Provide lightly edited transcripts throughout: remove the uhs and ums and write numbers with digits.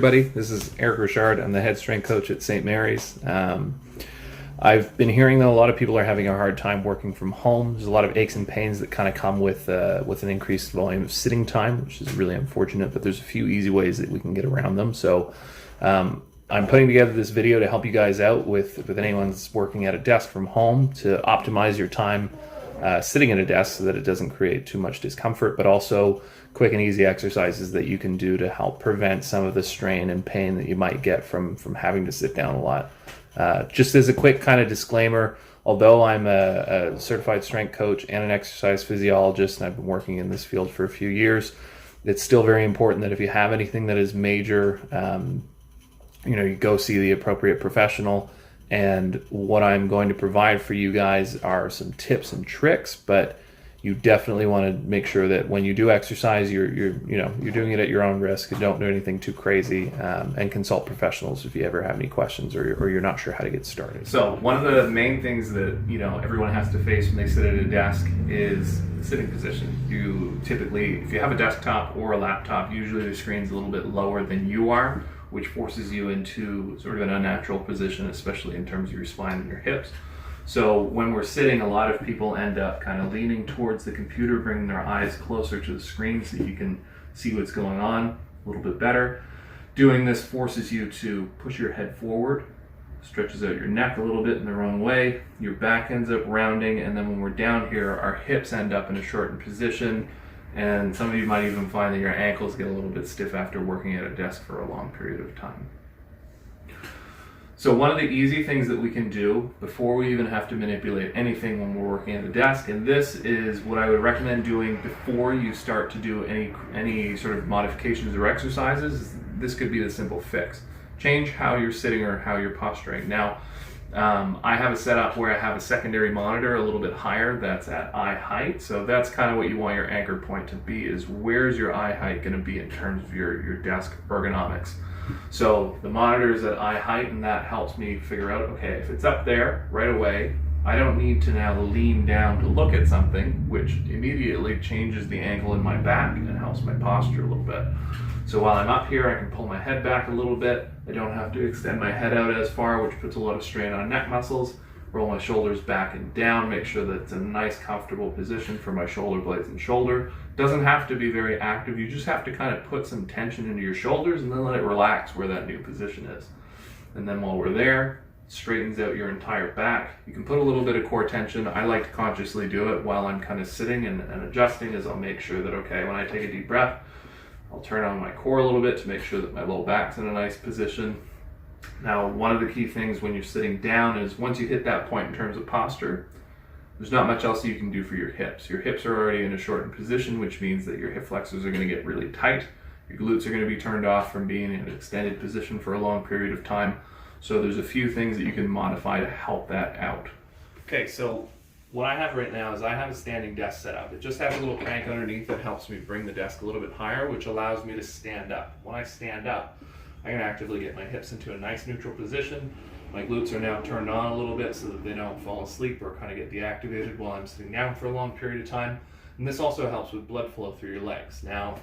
Everybody, this is Erik Richard. I'm the head strength coach at St. Mary's. I've been hearing that a lot of people are having a hard time working from home. There's a lot of aches and pains that kind of come with an increased volume of sitting time, which is really unfortunate, but there's a few easy ways that we can get around them. So I'm putting together this video to help you guys out with anyone that's working at a desk from home to optimize your time sitting at a desk so that it doesn't create too much discomfort, but also quick and easy exercises that you can do to help prevent some of the strain and pain that you might get from having to sit down a lot. Just as a quick kind of disclaimer, although I'm a certified strength coach and an exercise physiologist, and I've been working in this field for a few years, it's still very important that if you have anything that is major, you go see the appropriate professional. And what I'm going to provide for you guys are some tips and tricks, but you definitely want to make sure that when you do exercise, you're doing it at your own risk and don't do anything too crazy, and consult professionals if you ever have any questions or you're not sure how to get started. So one of the main things that everyone has to face when they sit at a desk is the sitting position. You typically, if you have a desktop or a laptop, usually the screen's a little bit lower than you are, which forces you into sort of an unnatural position, especially in terms of your spine and your hips. So when we're sitting, a lot of people end up kind of leaning towards the computer, bringing their eyes closer to the screen so you can see what's going on a little bit better. Doing this forces you to push your head forward, stretches out your neck a little bit in the wrong way, your back ends up rounding, and then when we're down here, our hips end up in a shortened position, and some of you might even find that your ankles get a little bit stiff after working at a desk for a long period of time. So one of the easy things that we can do before we even have to manipulate anything when we're working at a desk, and this is what I would recommend doing before you start to do any sort of modifications or exercises, this could be the simple fix. Change how you're sitting or how you're posturing. Now, I have a setup where I have a secondary monitor a little bit higher that's at eye height. So that's kind of what you want your anchor point to be, is where's your eye height going to be in terms of your desk ergonomics. So the monitor is at eye height, and that helps me figure out, okay, if it's up there right away, I don't need to now lean down to look at something, which immediately changes the angle in my back and helps my posture a little bit. So while I'm up here, I can pull my head back a little bit. I don't have to extend my head out as far, which puts a lot of strain on neck muscles. Roll my shoulders back and down, make sure that it's a nice, comfortable position for my shoulder blades and shoulder. Doesn't have to be very active. You just have to kind of put some tension into your shoulders and then let it relax where that new position is. And then while we're there, straightens out your entire back. You can put a little bit of core tension. I like to consciously do it while I'm kind of sitting and adjusting, as I'll make sure that, okay, when I take a deep breath, I'll turn on my core a little bit to make sure that my low back's in a nice position. Now, one of the key things when you're sitting down is once you hit that point in terms of posture, there's not much else you can do for your hips. Your hips are already in a shortened position, which means that your hip flexors are going to get really tight. Your glutes are going to be turned off from being in an extended position for a long period of time. So there's a few things that you can modify to help that out. Okay, so what I have right now is I have a standing desk set up. It just has a little crank underneath that helps me bring the desk a little bit higher, which allows me to stand up. When I stand up, I can actively get my hips into a nice neutral position. My glutes are now turned on a little bit so that they don't fall asleep or kind of get deactivated while I'm sitting down for a long period of time. And this also helps with blood flow through your legs. Now,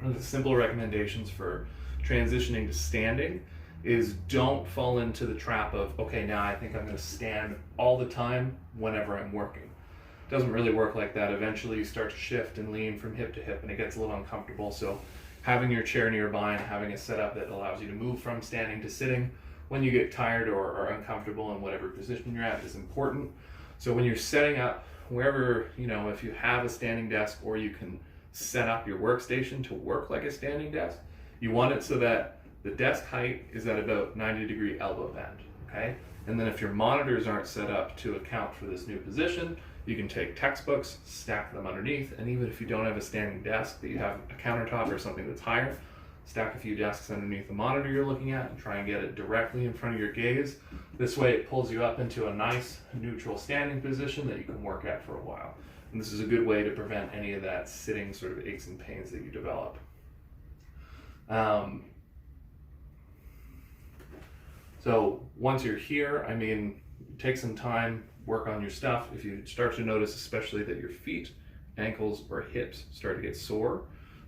one of the simple recommendations for transitioning to standing is don't fall into the trap of, okay, now I think I'm going to stand all the time whenever I'm working. It doesn't really work like that. Eventually you start to shift and lean from hip to hip and it gets a little uncomfortable. So having your chair nearby and having a setup that allows you to move from standing to sitting when you get tired or uncomfortable in whatever position you're at is important. So when you're setting up wherever, if you have a standing desk or you can set up your workstation to work like a standing desk, you want it so that the desk height is at about 90-degree elbow bend, okay? And then if your monitors aren't set up to account for this new position, you can take textbooks, stack them underneath, and even if you don't have a standing desk, but you have a countertop or something that's higher, stack a few desks underneath the monitor you're looking at and try and get it directly in front of your gaze. This way it pulls you up into a nice, neutral standing position that you can work at for a while. And this is a good way to prevent any of that sitting sort of aches and pains that you develop. So once you're here, take some time, work on your stuff. If you start to notice, especially that your feet, ankles, or hips start to get sore,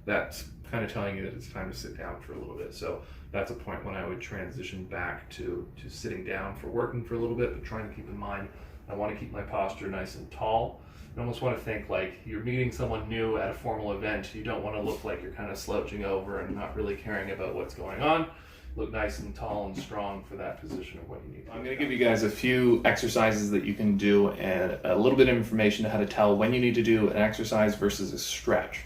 that's kind of telling you that it's time to sit down for a little bit. So that's a point when I would transition back to sitting down for working for a little bit, but trying to keep in mind, I want to keep my posture nice and tall. You almost want to think like you're meeting someone new at a formal event. You don't want to look like you're kind of slouching over and not really caring about what's going on. Look nice and tall and strong for that position of what you need. I'm going to give you guys a few exercises that you can do and a little bit of information on how to tell when you need to do an exercise versus a stretch.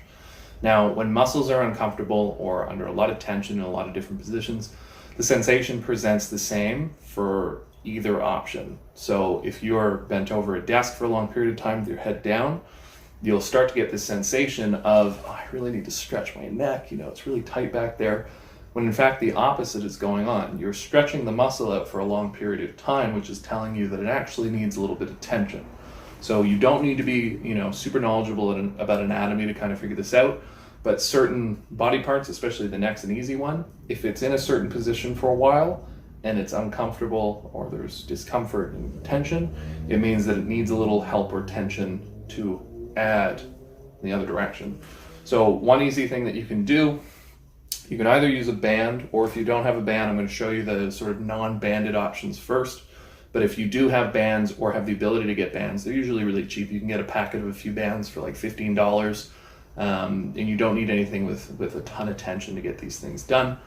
Now, when muscles are uncomfortable or under a lot of tension in a lot of different positions, the sensation presents the same for either option. So if you're bent over a desk for a long period of time with your head down, you'll start to get this sensation of, oh, I really need to stretch my neck, it's really tight back there. When in fact the opposite is going on. You're stretching the muscle out for a long period of time, which is telling you that it actually needs a little bit of tension. So you don't need to be, super knowledgeable about anatomy to kind of figure this out, but certain body parts, especially the neck's an easy one, if it's in a certain position for a while and it's uncomfortable or there's discomfort and tension, it means that it needs a little help or tension to add in the other direction. So one easy thing that you can do, you can either use a band, or if you don't have a band, I'm going to show you the sort of non-banded options first. But if you do have bands or have the ability to get bands, they're usually really cheap. You can get a packet of a few bands for like $15, and you don't need anything with a ton of tension to get these things done.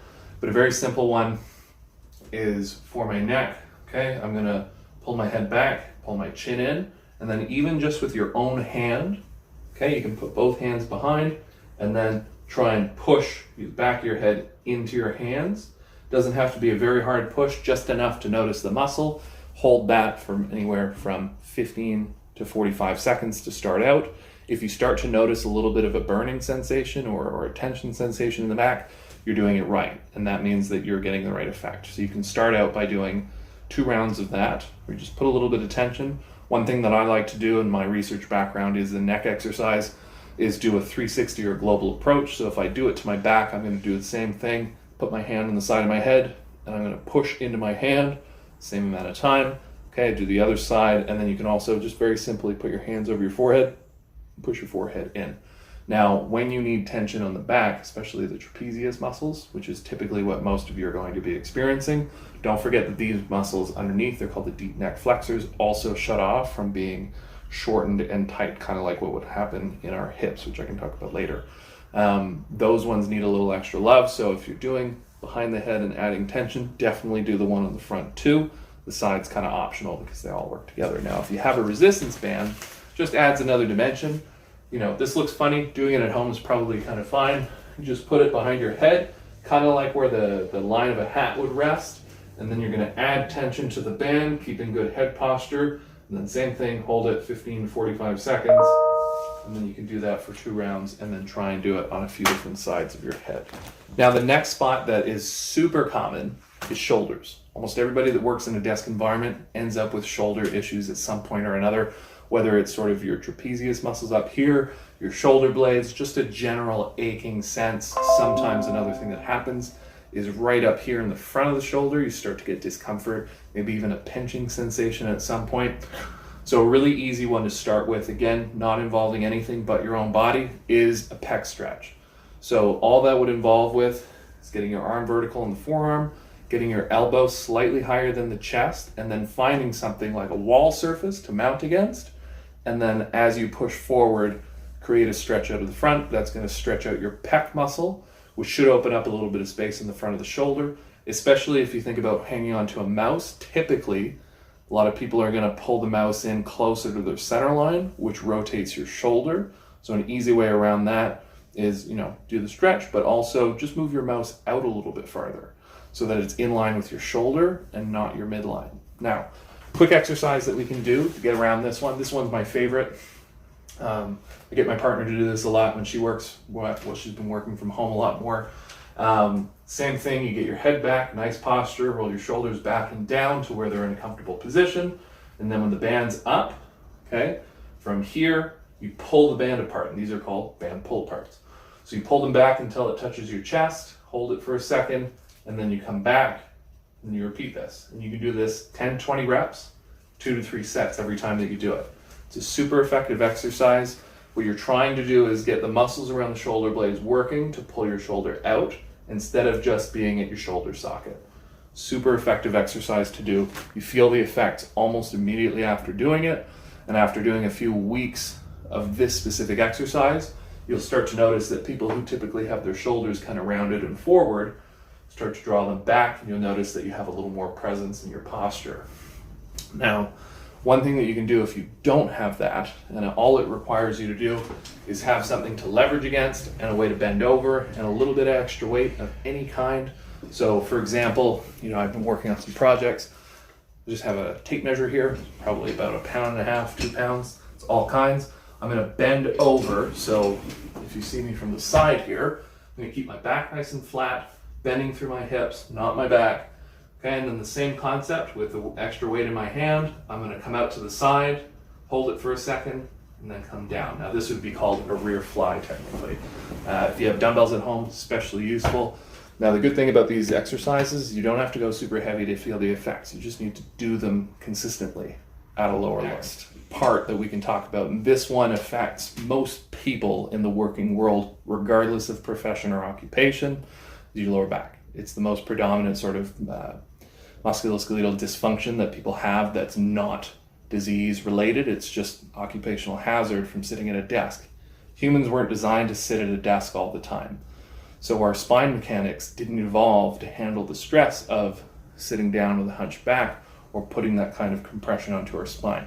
But a very simple one is for my neck. Okay, I'm going to pull my head back, pull my chin in, and then even just with your own hand, okay, you can put both hands behind and then try and push the back of your head into your hands. Doesn't have to be a very hard push, just enough to notice the muscle. Hold that for anywhere from 15 to 45 seconds to start out. If you start to notice a little bit of a burning sensation or a tension sensation in the back, you're doing it right. And that means that you're getting the right effect. So you can start out by doing 2 rounds of that, where you just put a little bit of tension. One thing that I like to do in my research background is the neck exercise is do a 360 or global approach. So if I do it to my back, I'm going to do the same thing, put my hand on the side of my head, and I'm going to push into my hand, same amount of time. Okay, do the other side, and then you can also just very simply put your hands over your forehead, and push your forehead in. Now, when you need tension on the back, especially the trapezius muscles, which is typically what most of you are going to be experiencing, don't forget that these muscles underneath, they're called the deep neck flexors, also shut off from being shortened and tight, kind of like what would happen in our hips, which I can talk about later. Those ones need a little extra love. So if you're doing behind the head and adding tension, definitely do the one on the front too. The side's kind of optional because they all work together. Now, if you have a resistance band, just adds another dimension. This looks funny. Doing it at home is probably kind of fine. You just put it behind your head, kind of like where the line of a hat would rest. And then you're going to add tension to the band, keeping good head posture. And then same thing, hold it 15 to 45 seconds, and then you can do that for 2 rounds and then try and do it on a few different sides of your head. Now the next spot that is super common is shoulders. Almost everybody that works in a desk environment ends up with shoulder issues at some point or another, whether it's sort of your trapezius muscles up here, your shoulder blades, just a general aching sense. Sometimes another thing that happens is right up here in the front of the shoulder, you start to get discomfort, maybe even a pinching sensation at some point. So a really easy one to start with, again, not involving anything but your own body, is a pec stretch. So all that would involve with is getting your arm vertical in the forearm, getting your elbow slightly higher than the chest, and then finding something like a wall surface to mount against. And then as you push forward, create a stretch out of the front. That's going to stretch out your pec muscle, which should open up a little bit of space in the front of the shoulder, especially if you think about hanging onto a mouse. Typically, a lot of people are going to pull the mouse in closer to their center line, which rotates your shoulder. So an easy way around that is, do the stretch, but also just move your mouse out a little bit farther so that it's in line with your shoulder and not your midline. Now, quick exercise that we can do to get around this one. This one's my favorite. I get my partner to do this a lot when she works, she's been working from home a lot more. Same thing, you get your head back, nice posture, roll your shoulders back and down to where they're in a comfortable position. And then when the band's up, okay, from here, you pull the band apart, and these are called band pull parts. So you pull them back until it touches your chest, hold it for a second, and then you come back and you repeat this. And you can do this 10, 20 reps, 2 to 3 sets every time that you do it. It's a super effective exercise What you're trying to do is get the muscles around the shoulder blades working to pull your shoulder out instead of just being at your shoulder socket. Super effective exercise to do. You feel the effects almost immediately after doing it, and after doing a few weeks of this specific exercise, you'll start to notice that people who typically have their shoulders kind of rounded and forward start to draw them back, and you'll notice that you have a little more presence in your posture. Now, one thing that you can do if you don't have that, and all it requires you to do is have something to leverage against and a way to bend over and a little bit of extra weight of any kind. So for example, I've been working on some projects. I just have a tape measure here, probably about 1.5 pounds, 2 pounds. It's all kinds. I'm gonna bend over. So if you see me from the side here, I'm gonna keep my back nice and flat, bending through my hips, not my back. Okay, and then the same concept with the extra weight in my hand. I'm gonna come out to the side, hold it for a second, and then come down. Now this would be called a rear fly technically. If you have dumbbells at home, especially useful. Now the good thing about these exercises, you don't have to go super heavy to feel the effects. You just need to do them consistently at a lower level. Part that we can talk about, and this one affects most people in the working world, regardless of profession or occupation, is your lower back. It's the most predominant sort of musculoskeletal dysfunction that people have that's not disease related. It's just occupational hazard from sitting at a desk. Humans weren't designed to sit at a desk all the time. So our spine mechanics didn't evolve to handle the stress of sitting down with a hunched back or putting that kind of compression onto our spine.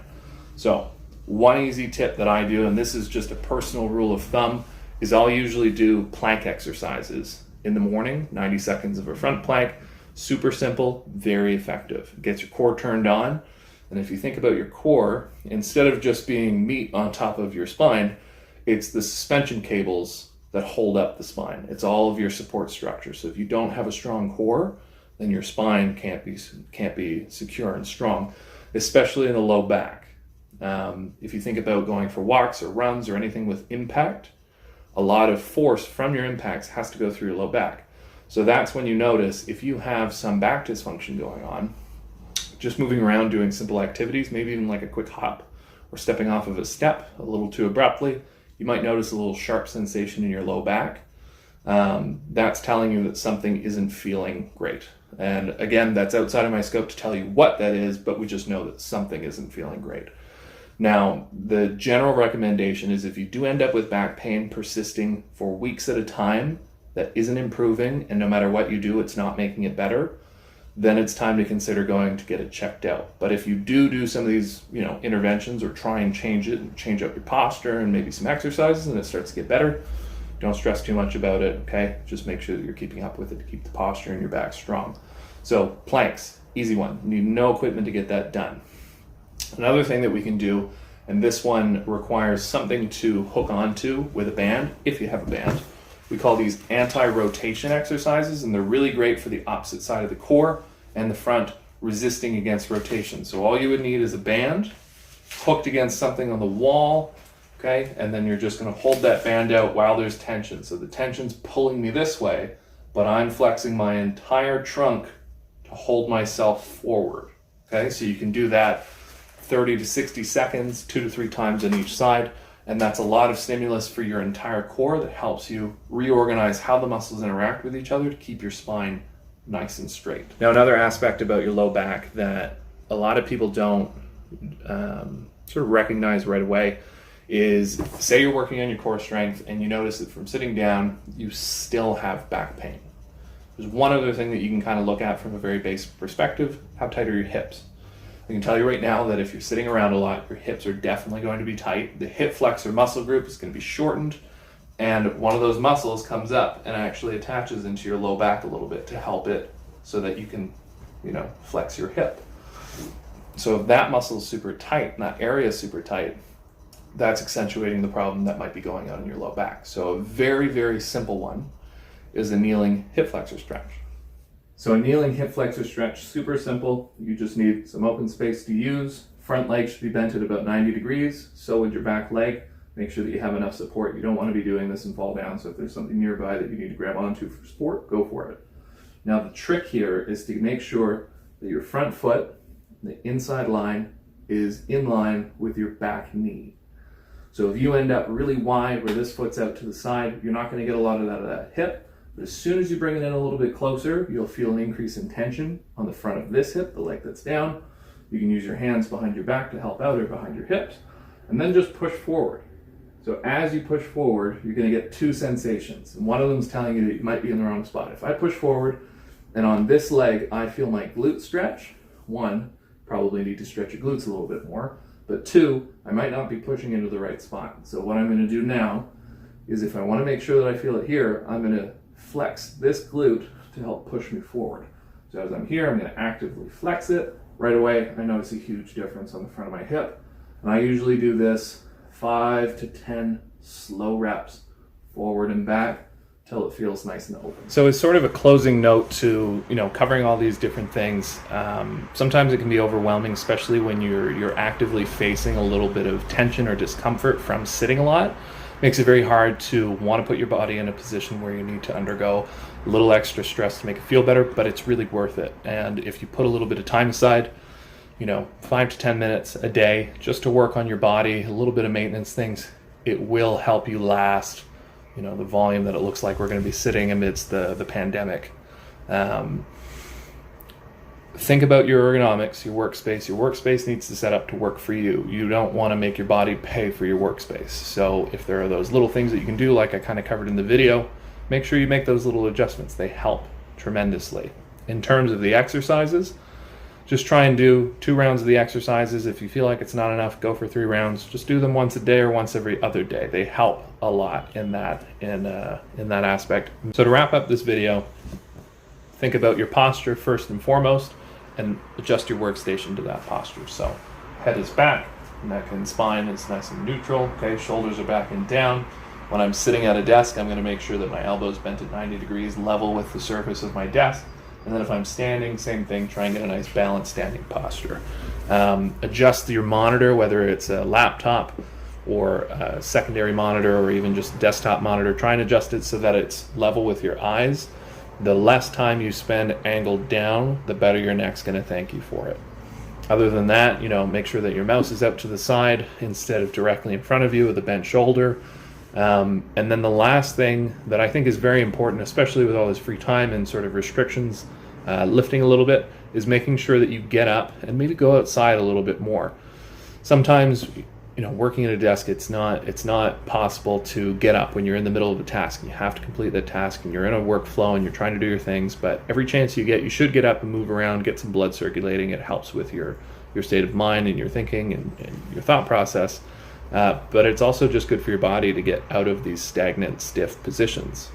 So one easy tip that I do, and this is just a personal rule of thumb, is I'll usually do plank exercises in the morning, 90 seconds of a front plank. Super simple, very effective. It gets your core turned on. And if you think about your core, instead of just being meat on top of your spine, it's the suspension cables that hold up the spine. It's all of your support structure. So if you don't have a strong core, then your spine can't be secure and strong, especially in the low back. If you think about going for walks or runs or anything with impact, a lot of force from your impacts has to go through your low back. So that's when you notice if you have some back dysfunction going on, just moving around doing simple activities, maybe even like a quick hop or stepping off of a step a little too abruptly, you might notice a little sharp sensation in your low back. That's telling you that something isn't feeling great. And again, that's outside of my scope to tell you what that is, but we just know that something isn't feeling great. Now, the general recommendation is if you do end up with back pain persisting for weeks at a time, that isn't improving, and no matter what you do, it's not making it better, then it's time to consider going to get it checked out. But if you do some of these, interventions or try and change it and change up your posture and maybe some exercises and it starts to get better, don't stress too much about it, okay? Just make sure that you're keeping up with it to keep the posture and your back strong. So planks, easy one. You need no equipment to get that done. Another thing that we can do, and this one requires something to hook onto with a band, if you have a band. We call these anti-rotation exercises, and they're really great for the opposite side of the core and the front, resisting against rotation. So all you would need is a band hooked against something on the wall, okay? And then you're just gonna hold that band out while there's tension. So the tension's pulling me this way, but I'm flexing my entire trunk to hold myself forward, okay? So you can do that 30 to 60 seconds, 2 to 3 times on each side. And that's a lot of stimulus for your entire core that helps you reorganize how the muscles interact with each other to keep your spine nice and straight. Now, another aspect about your low back that a lot of people don't sort of recognize right away is, say you're working on your core strength and you notice that from sitting down, you still have back pain. There's one other thing that you can kind of look at from a very basic perspective. How tight are your hips? I can tell you right now that if you're sitting around a lot, your hips are definitely going to be tight. The hip flexor muscle group is going to be shortened, and one of those muscles comes up and actually attaches into your low back a little bit to help it so that you can, flex your hip. So if that muscle is super tight and that area is super tight, that's accentuating the problem that might be going on in your low back. So a very, very simple one is a kneeling hip flexor stretch. So a kneeling hip flexor stretch, super simple. You just need some open space to use. Front leg should be bent at about 90 degrees. So with your back leg, make sure that you have enough support. You don't want to be doing this and fall down. So if there's something nearby that you need to grab onto for support, go for it. Now the trick here is to make sure that your front foot, the inside line, is in line with your back knee. So if you end up really wide where this foot's out to the side, you're not going to get a lot of that hip. But as soon as you bring it in a little bit closer, you'll feel an increase in tension on the front of this hip, the leg that's down. You can use your hands behind your back to help out, or behind your hips, and then just push forward. So as you push forward, you're going to get two sensations, and one of them is telling you that you might be in the wrong spot. If I push forward and on this leg I feel my glute stretch, one, probably need to stretch your glutes a little bit more, but two, I might not be pushing into the right spot. So what I'm going to do now is, if I want to make sure that I feel it here, I'm going to flex this glute to help push me forward. So as I'm here, I'm going to actively flex it. Right away, I notice a huge difference on the front of my hip. And I usually do this 5 to 10 slow reps, forward and back, till it feels nice and open. So as sort of a closing note to, covering all these different things, sometimes it can be overwhelming, especially when you're actively facing a little bit of tension or discomfort from sitting a lot. Makes it very hard to want to put your body in a position where you need to undergo a little extra stress to make it feel better, but it's really worth it. And if you put a little bit of time aside, 5 to 10 minutes a day just to work on your body, a little bit of maintenance things, it will help you last, the volume that it looks like we're going to be sitting amidst the pandemic. Think about your ergonomics, your workspace. Your workspace needs to set up to work for you. You don't want to make your body pay for your workspace. So if there are those little things that you can do, like I kind of covered in the video, make sure you make those little adjustments. They help tremendously. In terms of the exercises, just try and do 2 rounds of the exercises. If you feel like it's not enough, go for 3 rounds. Just do them once a day or once every other day. They help a lot in that aspect. So to wrap up this video, think about your posture first and foremost, and adjust your workstation to that posture. So head is back, neck and spine is nice and neutral. Okay, shoulders are back and down. When I'm sitting at a desk, I'm going to make sure that my elbows bent at 90 degrees, level with the surface of my desk. And then if I'm standing, same thing, try and get a nice balanced standing posture. Adjust your monitor, whether it's a laptop or a secondary monitor or even just a desktop monitor. Try and adjust it so that it's level with your eyes. The less time you spend angled down, the better your neck's going to thank you for it. Other than that, make sure that your mouse is out to the side instead of directly in front of you with a bent shoulder. And then the last thing that I think is very important, especially with all this free time and sort of restrictions, lifting a little bit, is making sure that you get up and maybe go outside a little bit more. Sometimes, working at a desk, it's not possible to get up when you're in the middle of a task and you have to complete that task and you're in a workflow and you're trying to do your things. But every chance you get, you should get up and move around, get some blood circulating. It helps with your state of mind and your thinking and your thought process. But it's also just good for your body to get out of these stagnant, stiff positions.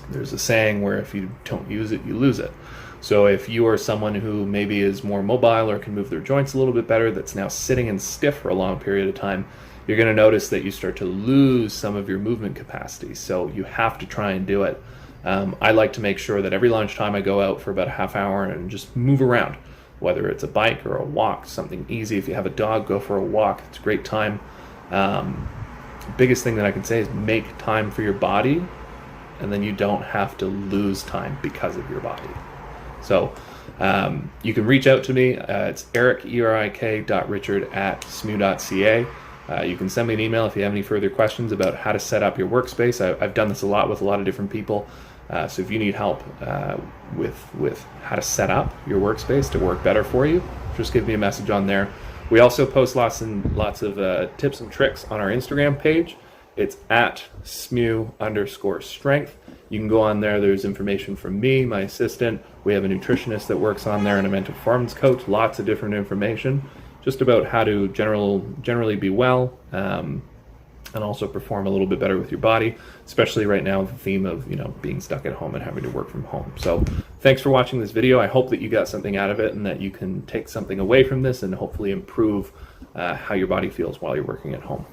There's a saying where if you don't use it, you lose it. So if you are someone who maybe is more mobile or can move their joints a little bit better, that's now sitting and stiff for a long period of time, you're going to notice that you start to lose some of your movement capacity. So you have to try and do it. I like to make sure that every lunchtime I go out for about a half hour and just move around, whether it's a bike or a walk, something easy. If you have a dog, go for a walk. It's a great time. Biggest thing that I can say is make time for your body, and then you don't have to lose time because of your body. So you can reach out to me. It's Erik, erik.richard@smu.ca. You can send me an email if you have any further questions about how to set up your workspace. I've done this a lot with a lot of different people. So if you need help with how to set up your workspace to work better for you, just give me a message on there. We also post lots of tips and tricks on our Instagram page. It's @SMU_strength. You can go on there. There's information from me, my assistant. We have a nutritionist that works on there and a mental performance coach. Lots of different information just about how to generally be well and also perform a little bit better with your body, especially right now with the theme of being stuck at home and having to work from home. So thanks for watching this video. I hope that you got something out of it and that you can take something away from this and hopefully improve how your body feels while you're working at home.